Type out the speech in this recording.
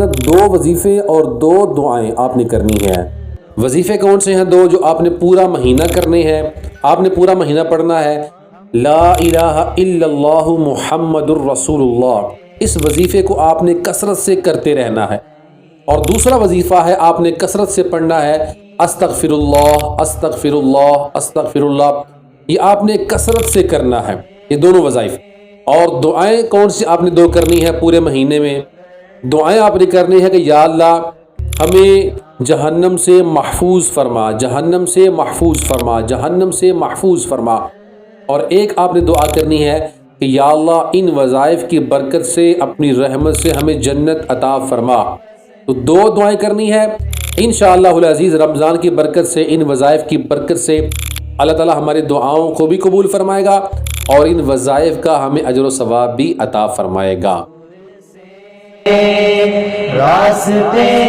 دو وظیفے اور دو دعائیں آپ نے کرنی ہیں۔ وظیفے کون سے ہیں؟ دو جو آپ نے پورا مہینہ کرنے ہیں۔ آپ نے پورا مہینہ پڑھنا ہے لا الہ الا اللہ محمد الرسول اللہ، اس وظیفے کو آپ نے کثرت سے کرتے رہنا ہے۔ اور دوسرا وظیفہ ہے آپ نے کثرت سے پڑھنا ہے استغفر اللہ استغفر اللہ استغفر اللہ، یہ آپ نے کثرت سے کرنا ہے، یہ دونوں وظائف۔ اور دعائیں کون سی آپ نے دو کرنی ہے پورے مہینے میں؟ دعائیں آپ نے کرنی ہے کہ یا اللہ ہمیں جہنم سے محفوظ فرما، جہنم سے محفوظ فرما، جہنم سے محفوظ فرما۔ اور ایک آپ نے دعا کرنی ہے کہ یا اللہ ان وظائف کی برکت سے اپنی رحمت سے ہمیں جنت عطا فرما۔ تو دو دعائیں کرنی ہے انشاءاللہ العزیز۔ رمضان کی برکت سے، ان وظائف کی برکت سے اللہ تعالی ہماری دعاؤں کو بھی قبول فرمائے گا اور ان وظائف کا ہمیں اجر و ثواب بھی عطا فرمائے گا۔ راستے